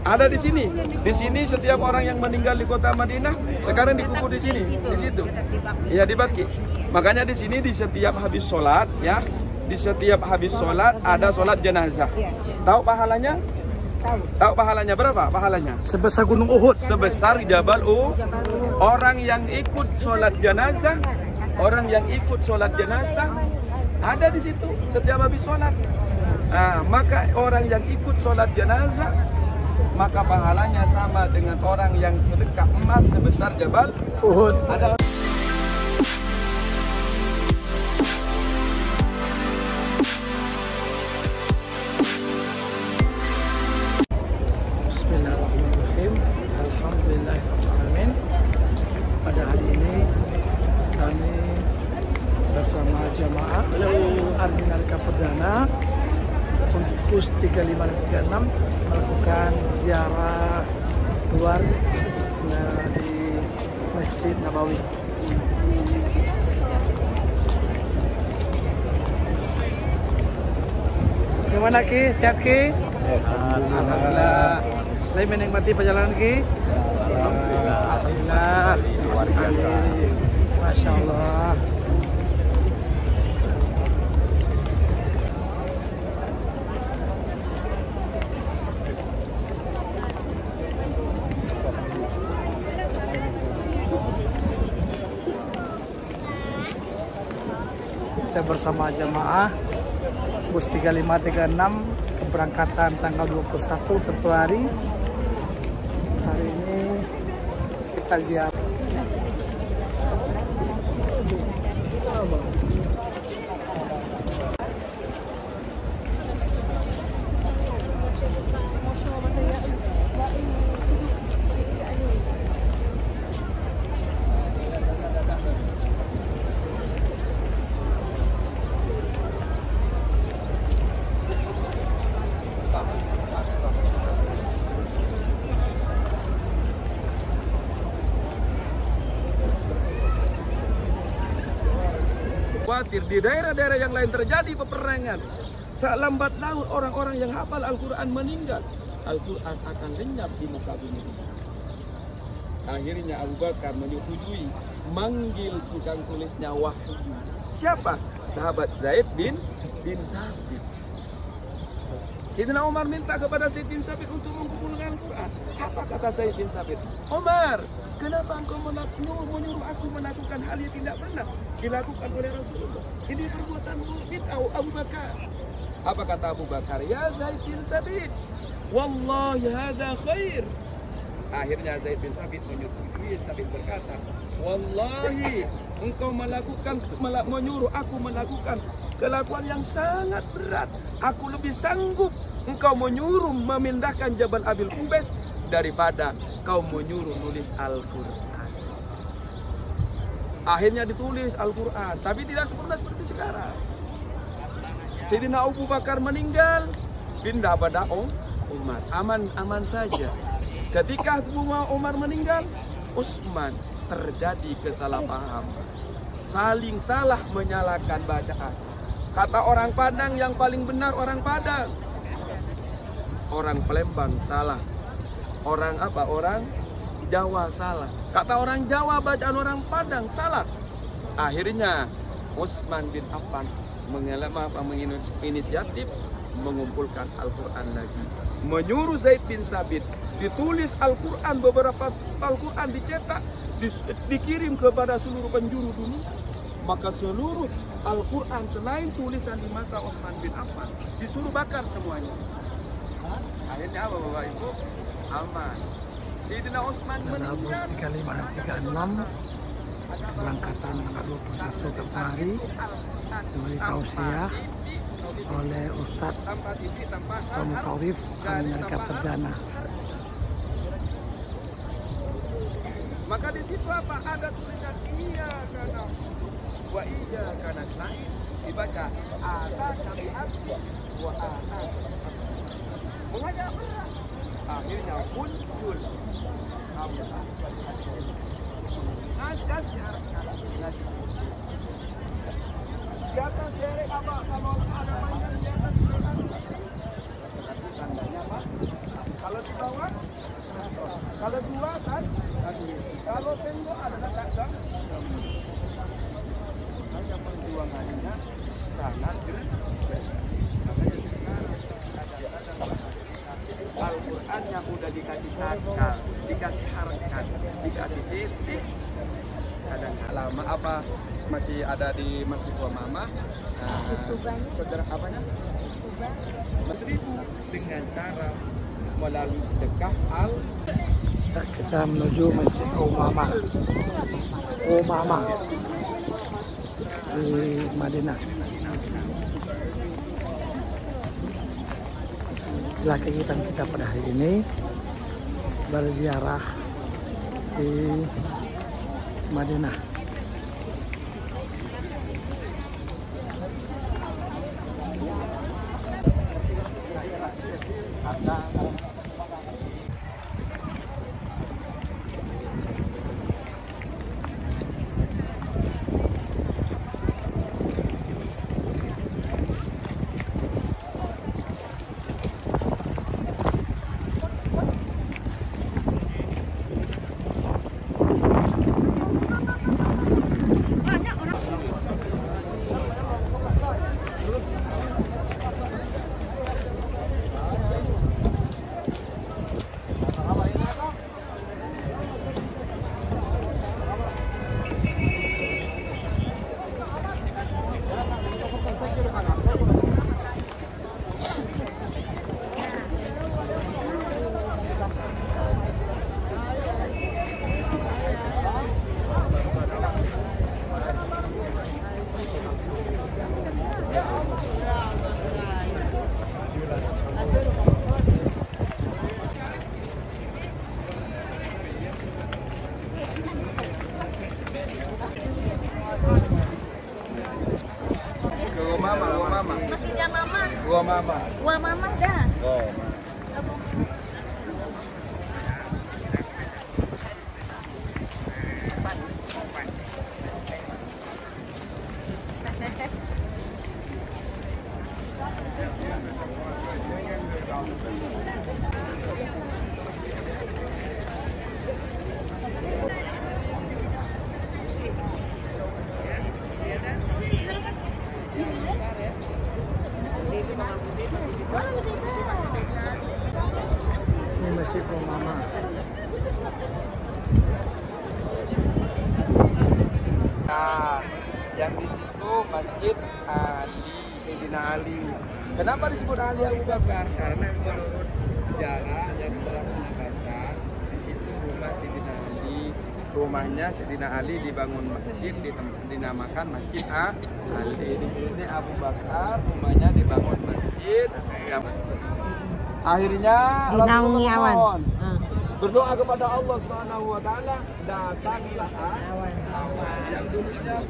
Ada di sini. Di sini setiap orang yang meninggal di kota Madinah sekarang dikubur di sini, di situ. Iya, di Baqi. Makanya di sini di setiap habis sholat ya, di setiap habis sholat ada sholat jenazah. Tahu pahalanya? Tahu pahalanya berapa? Pahalanya sebesar Gunung Uhud, sebesar Jabal Uhud. Orang yang ikut sholat jenazah, orang yang ikut sholat jenazah ada di situ setiap habis sholat. Nah, maka orang yang ikut sholat jenazah maka pahalanya sama dengan orang yang sedekah emas sebesar Jabal Uhud. Ada Bismillahirrahmanirrahim. Alhamdulillahirrahmanirrahim. Pada hari ini kami bersama jamaah Arminalika Perdana untuk KUS 3536 melakukan ziarah keluar di Masjid Nabawi. Gimana Ki? Sehat Ki? Alhamdulillah. Lagi menikmati perjalanan Ki? Alhamdulillah. Masya Allah. Kita bersama jamaah bus 3536 keberangkatan tanggal 21 Februari. Hari ini kita ziarah. khawatir di daerah-daerah yang lain terjadi peperangan. Selambat laun orang-orang yang hafal Al-Quran meninggal, Al-Quran akan lenyap di muka bumi. Akhirnya Abu Bakar menyetujui manggil tukang tulisnya wahyu. Siapa? Sahabat Zaid bin Sabit. Sayyidina Umar minta kepada Zaid bin Sabit untuk mengumpulkan Al-Quran. Apa kata Zaid bin Sabit? Umar, kenapa engkau menyuruh aku melakukan hal yang tidak pernah dilakukan oleh Rasulullah? Ini perbuatan bid'ah, Abu Bakar. Apa kata Abu Bakar? Ya Zaid bin Sabit, wallahi hada khair. Akhirnya Zaid bin Sabit menyetujui, Sabit berkata, wallahi engkau menyuruh aku melakukan kelakuan yang sangat berat. Aku lebih sanggup engkau menyuruh memindahkan Jabal Abil Qubais daripada kau menyuruh nulis Al-Quran. Akhirnya ditulis Al-Quran, tapi tidak sempurna seperti sekarang. Sayyidina Abu Bakar meninggal, pindah pada Umar. Aman saja. Ketika Umar meninggal, Utsman terjadi kesalahpahaman. Saling salah menyalahkan bacaan. Kata orang Padang yang paling benar orang Padang. Orang Palembang salah. Orang Jawa salah. Kata orang Jawa bacaan orang Padang salah. Akhirnya Utsman bin Affan menginisiatif mengumpulkan Al-Quran lagi. Menyuruh Zaid bin Sabit ditulis Al-Quran, beberapa Al-Quran dicetak, dikirim kepada seluruh penjuru dunia. Maka seluruh Al-Quran selain tulisan di masa Utsman bin Affan disuruh bakar semuanya. Akhirnya apa Bapak Ibu? Aman. Sayyidina Utsman meninggal. Bus 3536 keberangkatan tanggal 21 Februari diberi tausiah oleh Ustadz Tommy Taurif Arminalika Perdana. Maka di situ apa? Ada tulisan iya karena wa iya karena nasta'in, dibaca ada kami abdi wa ana. Mengajak berat. Akhirnya muncul ngasih di atas derek apa? Kalau ada banyak di atas derek tandanya apa? Kalau di bawah Kalau dua kan, kalau tembok adalah dagang. Hanya perjuangannya sangat berat. Makanya sekarang Al-Quran yang udah dikasih sakal, dikasih harakat, dikasih titik, kadang lama apa masih ada di Masjid Tua Mama. Sederhana apanya? 1.000 dengan cara melalui sedekah Kita menuju Masjid Umama di Madinah. Itulah kegiatan kita pada hari ini, berziarah di Madinah. Gua mama dah. Ini Masjid Umama. Nah, yang di situ Masjid Ali, Sayyidina Ali. Kenapa disebut Ali Abu Bakar? Karena menurut sejarah yang telah pernah baca, di situ rumah Sayyidina Ali. Rumahnya Sayyidina Ali dibangun masjid, dinamakan Masjid Ali. Di sini Abu Bakar, rumahnya dibangun masjid. Akhirnya Dinaungi awan. Berdoa kepada Allah Subhanahu wa taala, datanglah awan. Yang dulunya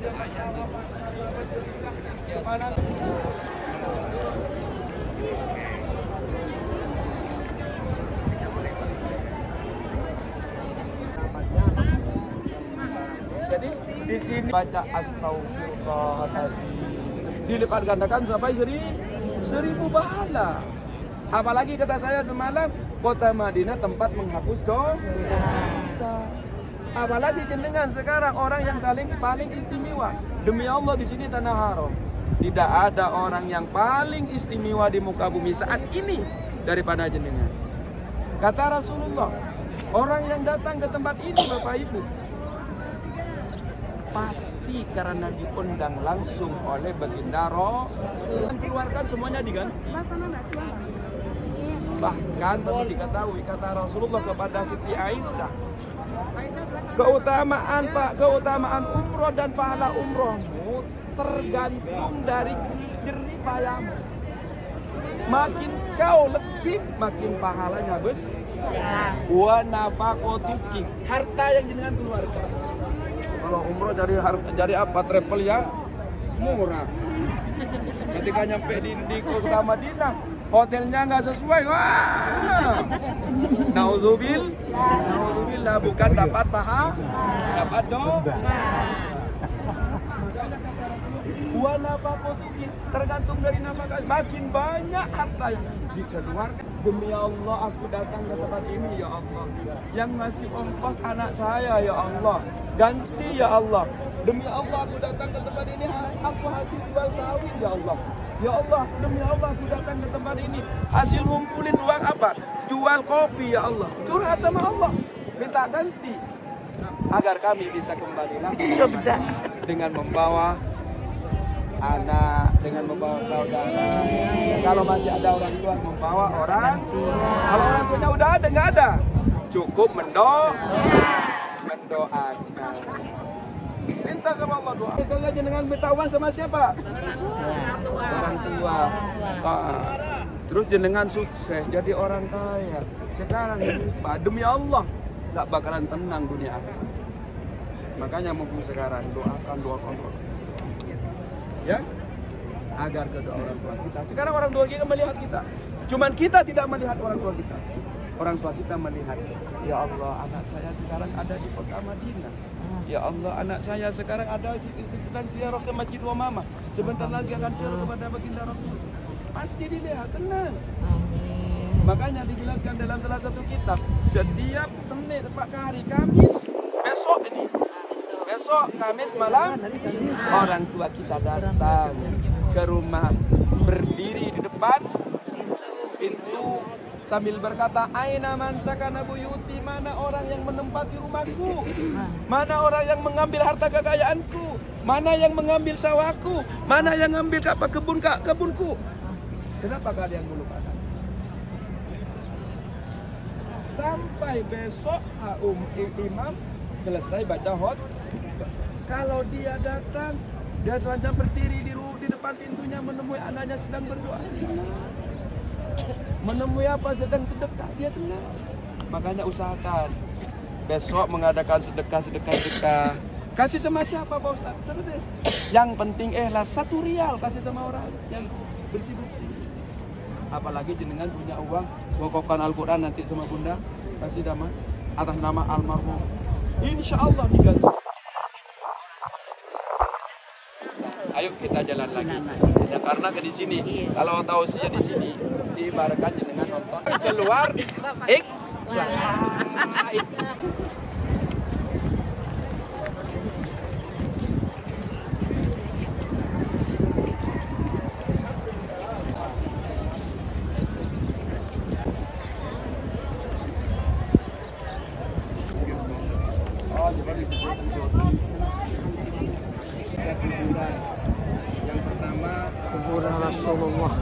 kepanasan. Jadi di sini baca astagfirullahaladzim, dilipat gandakan sampai 1000 pahala. Apalagi kata saya semalam, kota Madinah tempat menghapus dosa. Apalagi jenengan sekarang orang yang paling istimewa. Demi Allah di sini tanah haram. Tidak ada orang yang paling istimewa di muka bumi saat ini daripada jenengan. Kata Rasulullah, orang yang datang ke tempat ini Bapak Ibu pasti karena diundang langsung oleh baginda Rasul. Keluarkan semuanya diganti. Bahkan perlu diketahui kata Rasulullah kepada Siti Aisyah, keutamaan umroh dan pahala umrohmu tergantung dari jerih payahmu. Makin kau lebih, makin pahalanya besar. Wa nafaqatuki, harta yang jenengan keluarkan. Kalau umroh jadi apa? Travel yang murah. Ketika nyampe di kota Madinah, hotelnya nggak sesuai. Wah, naudzubillah, bukan dapat pahala, dapat dosa. Wa nafaqatuki, tergantung dari nafkah. Makin banyak harta yang dikeluarkan. Demi Allah aku datang ke tempat ini ya Allah. Yang ngasih ongkos anak saya ya Allah. Ganti ya Allah. Demi Allah aku datang ke tempat ini, aku hasil jual sawit ya Allah. Ya Allah, demi Allah aku datang ke tempat ini, hasil ngumpulin uang apa? Jual kopi ya Allah. Curhat sama Allah, minta ganti agar kami bisa kembali lagi dengan membawa anak, dengan membawa saudara. Kalau masih ada orang tua, membawa orang. Kalau orang tuanya udah ada, nggak ada, cukup mendoakan. Minta sama Allah doa. Misalnya jenengan minta uang sama siapa? Orang tua. Terus jenengan sukses jadi orang kaya. Sekarang demi Allah nggak bakalan tenang dunia akhirat. Makanya mumpung sekarang doakan. Ya, agar kedua orang tua kita. Sekarang orang tua kita melihat kita. Cuman kita tidak melihat orang tua kita. Orang tua kita melihat, ya Allah, anak saya sekarang ada di kota Madinah. Ya Allah, anak saya sekarang ada sedang ziarah ke Masjid Wa Mama. Sebentar lagi akan ziarah kepada baginda Rasul. Pasti dilihat, senang. Makanya dijelaskan dalam salah satu kitab, setiap Senin, hari Kamis, besok Kamis malam, orang tua kita datang ke rumah, berdiri di depan pintu sambil berkata, aina man sakana buyuti, mana orang yang menempati rumahku, mana orang yang mengambil harta kekayaanku, mana yang mengambil sawahku, mana yang mengambil kebunku. Kenapa kalian melupakan? Sampai besok imam selesai baca khutbah. Kalau dia datang, dia telanjang berdiri di depan pintunya menemui anaknya sedang berdoa. Menemui apa? Sedang sedekah, dia senang. Makanya usahakan besok mengadakan sedekah. Kasih sama siapa Pak Ustaz? Seperti yang penting ikhlas, 1 rial kasih sama orang yang bersih-bersih. Apalagi jenengan punya uang, wakafkan Al-Quran nanti sama bunda, kasih nama atas nama almarhum. Insya Allah diganti. Ayo kita jalan lagi. Ya, karena di sini, kalau tausiah di sini diibaratkan dengan nonton keluar yang pertama kuburan Rasulullah,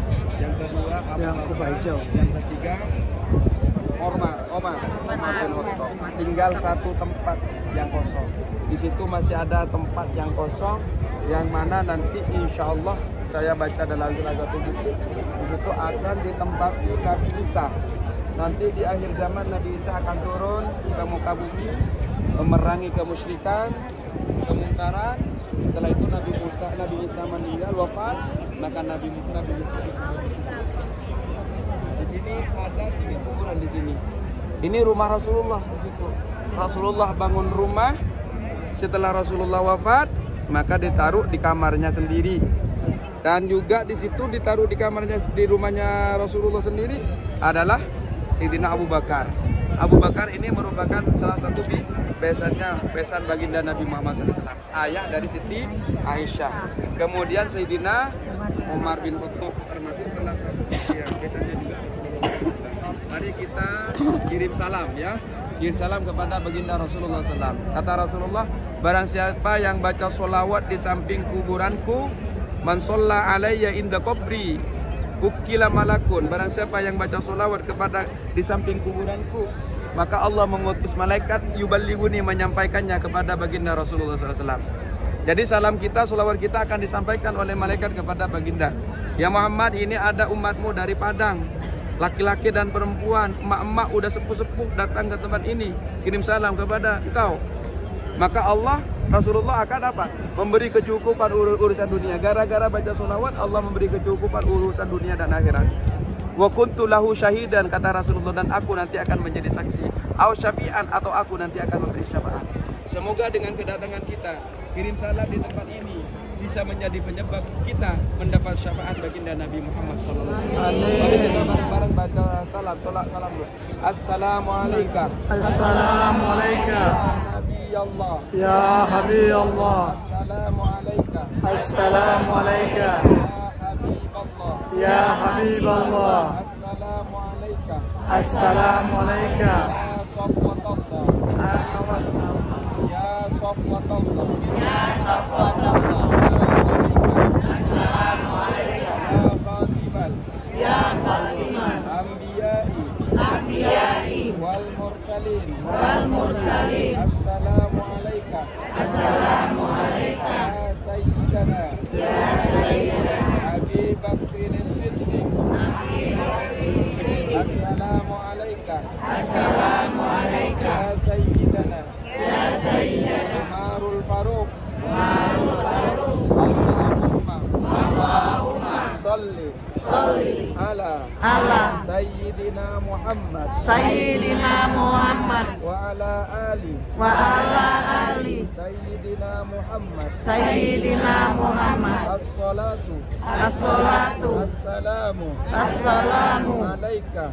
yang kedua yang kubah hijau, yang ketiga Omar bin Khattab. Tinggal 1 tempat yang kosong. Di situ masih ada tempat yang kosong, yang mana nanti insya Allah saya baca dalam salah satu buku. Di situ akan ditempati Nabi Isa. Nanti di akhir zaman Nabi Isa akan turun ke muka bumi, memerangi kemusyrikan, kemungkaran. Setelah itu Nabi Isa meninggal, wafat, maka Nabi Isa di sini ada 3 kuburan di sini. Ini rumah Rasulullah di situ. Rasulullah bangun rumah, setelah Rasulullah wafat, maka ditaruh di kamarnya sendiri. Dan juga di situ ditaruh di kamarnya, di rumahnya Rasulullah sendiri adalah Sayyidina Abu Bakar. Abu Bakar ini merupakan salah satu besan baginda Nabi Muhammad SAW, ayah dari Siti Aisyah. Kemudian Sayyidina Umar bin Khattab termasuk salah satu yang besannya juga Rasulullah SAW. Mari kita kirim salam ya, kirim salam kepada baginda Rasulullah SAW. Kata Rasulullah, barang siapa yang baca sholawat di samping kuburanku, man sholla alayya inda qabri ukila malakun. Barang siapa yang baca sholawat kepada di samping kuburanku, maka Allah mengutus malaikat yuballighuni, menyampaikannya kepada baginda Rasulullah SAW. Jadi salam kita, sholawat kita akan disampaikan oleh malaikat kepada baginda. Ya Muhammad, ini ada umatmu dari Padang, laki-laki dan perempuan, emak-emak udah sepuh-sepuh datang ke tempat ini, kirim salam kepada engkau. Maka Allah, Rasulullah akan apa? Memberi kecukupan urusan dunia. Gara-gara baca sholawat, Allah memberi kecukupan urusan dunia dan akhirat. Wa kuntu lahu syahidan, kata Rasulullah, dan aku nanti akan menjadi saksi. Au syafi'an, atau aku nanti akan memberi syafaat. Semoga dengan kedatangan kita, kirim salam di tempat ini, bisa menjadi penyebab kita mendapat syafaat baginda Nabi Muhammad SAW. Mari kita bareng-bareng baca salam dulu. Assalamualaikum. Assalamualaikum. Nabi Allah. Ya Habib Allah. Assalamualaikum. Assalamualaikum. Ya Habib Allah. Ya Habib Allah. Assalamualaikum. Assalamualaikum. Ya Safwatullah. Ya Safwatullah. Ya Safwatullah. Assalamualaikum. Ya Qatibal. Ya Qatibal. Anbiya'i. Anbiya'i. Wal mursalin. Wal mursalin. Assalamualaikum. Assalamualaikum. Ya Sayyidana. Ya Sayyidana. Abi Bakrin Siddiq. Assalamualaikum. Assalamualaikum. Ya Sayyidana. Ya Sayyidana. Umarul Faruq. Umarul Faruq. Allahumma salli ala Sayyidina Muhammad Sayyidina Muhammad wa ala ali Sayyidina Muhammad Sayyidina Muhammad. As-salatu Assalamu alaika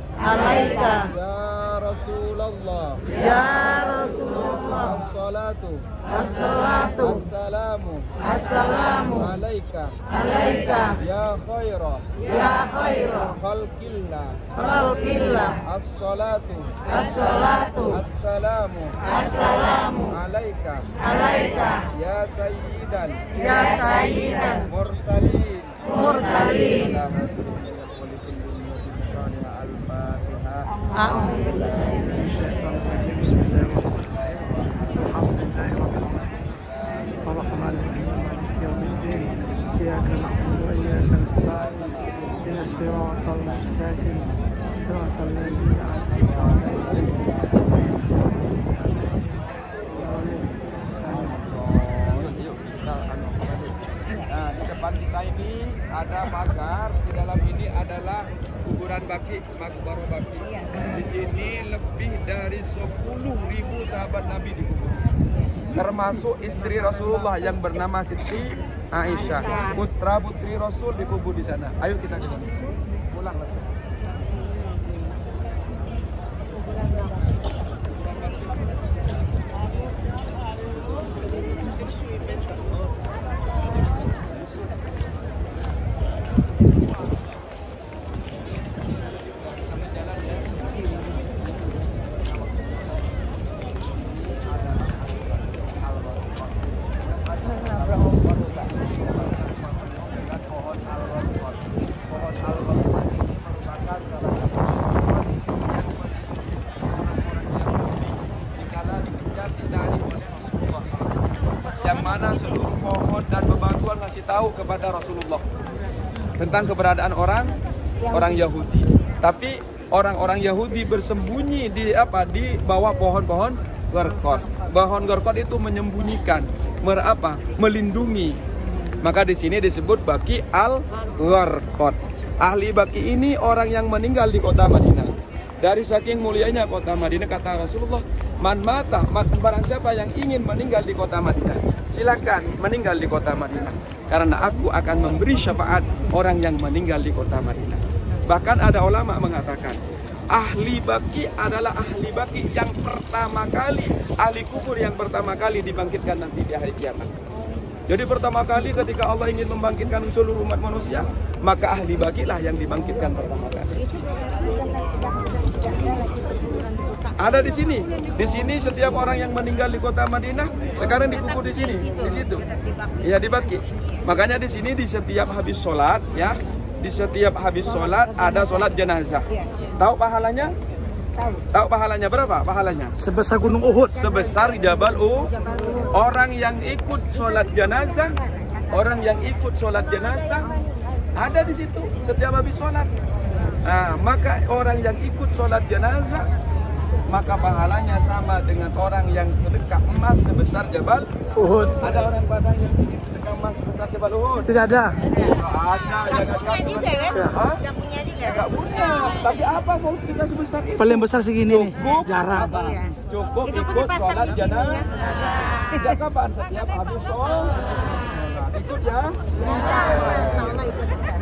ya Rasulullah. Ya Rasulullah. As-salatu Assalamu alaika ya khaira khalqillah. As-salatu assalamu alaika ya sayyidan mursalin. Nah, di depan kita ini ada pagar. Di dalam ini adalah kuburan Baqi, Makbarah Baqi. Di sini lebih dari 10.000 sahabat Nabi dikubur. Termasuk istri Rasulullah yang bernama Siti Aisyah, putra putri Rasul dikubur di sana. Ayo kita ke sana. Pulang lah. Yang mana seluruh pohon dan bebatuan ngasih tahu kepada Rasulullah tentang keberadaan orang Yahudi. Tapi orang-orang Yahudi bersembunyi di bawah pohon-pohon gorkot. Pohon gorkot itu menyembunyikan, melindungi. Maka di sini disebut Baqi al-Gharqad. Ahli Baqi ini orang yang meninggal di kota Madinah. Dari saking mulianya kota Madinah, kata Rasulullah, barang siapa yang ingin meninggal di kota Madinah, silakan meninggal di kota Madinah, karena aku akan memberi syafaat orang yang meninggal di kota Madinah. Bahkan ada ulama mengatakan, ahli Baqi adalah ahli Baqi yang pertama kali, ahli kubur yang pertama kali dibangkitkan nanti di hari kiamat. Jadi pertama kali ketika Allah ingin membangkitkan seluruh umat manusia, maka ahli Baqi lah yang dibangkitkan pertama kali. Ada di sini. Di sini setiap orang yang meninggal di kota Madinah sekarang dikubur di sini, di situ. Ya, di Baqi. Makanya di sini di setiap habis sholat, ya, di setiap habis sholat ada sholat jenazah. Tahu pahalanya? Tahu pahalanya berapa? Pahalanya sebesar Gunung Uhud, sebesar Jabal Uhud. Orang yang ikut sholat jenazah, ada di situ setiap habis sholat. Nah, maka orang yang ikut sholat jenazah, maka pahalanya sama dengan orang yang sedekah emas sebesar Jabal Uhud. Ada orang Padang yang bikin sedekah emas sebesar Jabal Uhud? Tidak ada. Ada. Yang punya juga kan? Yang punya juga kan? Enggak punya. Tapi apa kalau sedekah sebesar itu? Paling besar segini nih. Jarang. Cukup Itu pun ikut dipasang sholat di sini jenazah. kan? Sejak kapan? Setiap habis sholat. ikut ya. Sama ikut Ustaz.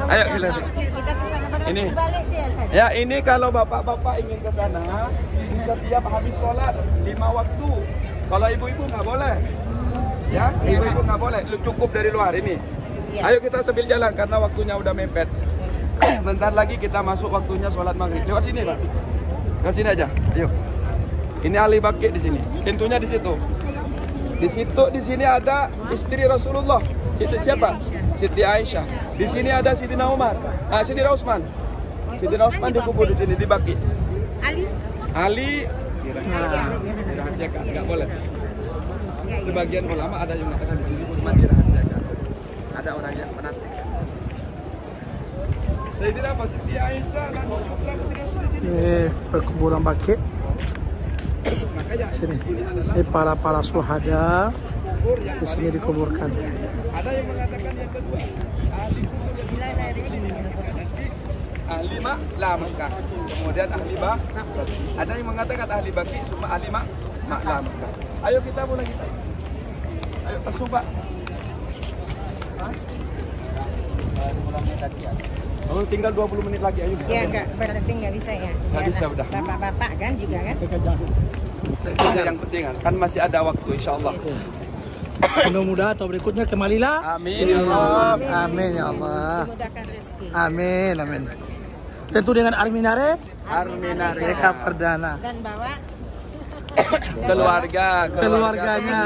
Ayo kita. Kita ke sana pada Ini. balik dia Ustaz. Ya, ini kalau bapak-bapak ingin ke sana, setiap habis sholat 5 waktu. Kalau ibu-ibu nggak boleh. Ya, ibu-ibu nggak boleh. Lu cukup dari luar ini. Ya. Ayo kita sambil jalan karena waktunya udah mepet. Bentar lagi kita masuk waktunya sholat maghrib. Lewat sini, Pak. Lewat sini aja. Ayo. Ini Ali Baki di sini. Pintunya di situ. Di sini ada istri Rasulullah. Siti siapa? Siti Aisyah. Di sini ada Sidina Umar. Sidina Utsman. Sidina Utsman dikubur di sini di Baki. Ali dirahasiakan, nggak boleh. Sebagian ulama ada yang mengatakan di sini cuma dirahasiakan. Ada orang yang menanti. Sayyidina Siti Aisyah dan putra putri Rasul di sini. Perkuburan Baki. Makanya Sini. Ini para syuhada di sini dikuburkan. ada yang mengatakan yang kedua, ahli Ma'la Mekah. Kemudian ahli Bah. Ada yang mengatakan ahli Baki, semua ahli Ma'la Mekah. Ayo kita mulai kita. Ayo tersumpah. Oh, tinggal 20 menit lagi, ayo. Ya enggak, berarti nggak bisa ya. Nggak bisa, udah. Bapak-bapak kan juga kan. Yang penting kan masih ada waktu, insya Allah. Mudah-mudahan tahun berikutnya kembalilah. Amin ya Allah. Amin ya Allah. Dimudahkan rezeki. Amin, amin. Tentu dengan Arminare, Arminare. mereka perdana. Dan bawa Keluarganya,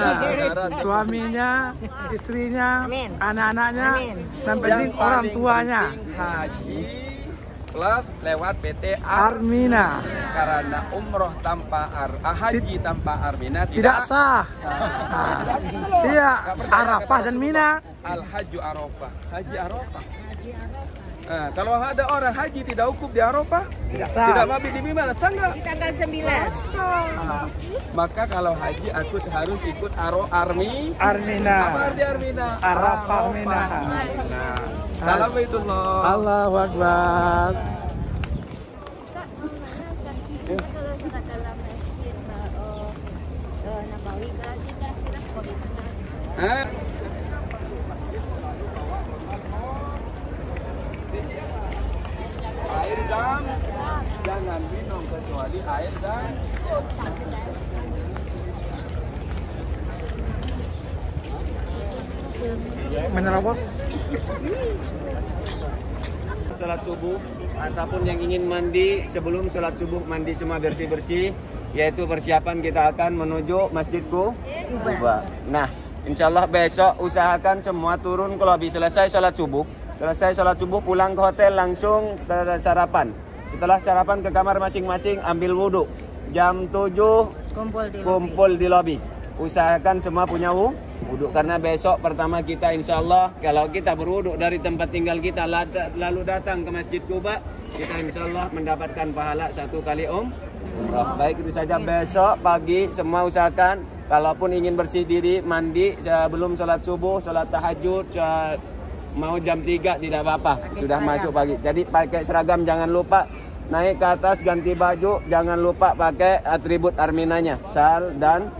suaminya, istrinya, Amin. anak-anaknya, Amin. dan penting Yang orang paling tuanya. penting haji plus lewat PT Armina karena umroh tanpa haji tanpa Armina tidak sah. Iya, Arafah dan Mina. Al Hajju Arafah. Haji Arafah. Nah, kalau ada orang haji tidak wukuf di Arafah, Tidak sah. tidak mabit di Mina, sah nggak? di tanggal 9. Nah, maka kalau haji aku harus ikut Armina. Apa arti Armina? Arafah Mina. Nah, salam baitullah. Allahu Akbar. Hah? Air zam, jangan minum kecuali air zam. Mineral bos. Salat subuh ataupun yang ingin mandi sebelum salat subuh mandi semua bersih-bersih, yaitu persiapan kita akan menuju Masjid Kuba. Nah, insya Allah besok usahakan semua turun kalau habis selesai salat subuh pulang ke hotel langsung sarapan. Setelah sarapan ke kamar masing-masing ambil wudhu. Jam 7 kumpul di lobi. Usahakan semua punya wudhu karena besok pertama kita insya Allah kalau kita berwudhu dari tempat tinggal kita lalu datang ke Masjid Kuba, kita insya Allah mendapatkan pahala 1 kali umrah. Baik, itu saja. Besok pagi semua usahakan kalaupun ingin bersih diri mandi sebelum sholat subuh, sholat tahajud, mau jam 3 tidak apa-apa, sudah masuk pagi. Jadi pakai seragam, jangan lupa naik ke atas ganti baju, jangan lupa pakai atribut Arminanya, sal dan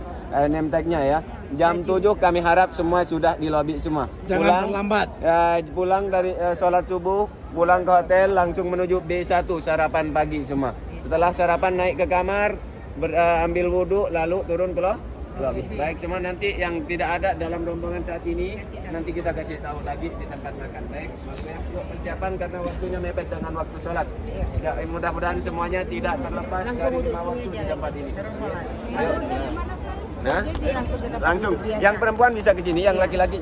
name tag-nya ya. Jam 7 kami harap semua sudah di lobi semua. Jangan terlambat. Pulang dari sholat subuh, pulang ke hotel langsung menuju B1 sarapan pagi semua. Setelah sarapan naik ke kamar, ambil wudhu lalu turun ke lobi. Baik semua, nanti yang tidak ada dalam rombongan saat ini nanti kita kasih tahu lagi di tempat makan. Baik, yuk persiapan karena waktunya mepet dengan waktu sholat. Ya, mudah-mudahan semuanya tidak terlepas dari 5 waktu di tempat ini. Ayo. Nah, langsung. Yang perempuan bisa ke sini, yang laki-laki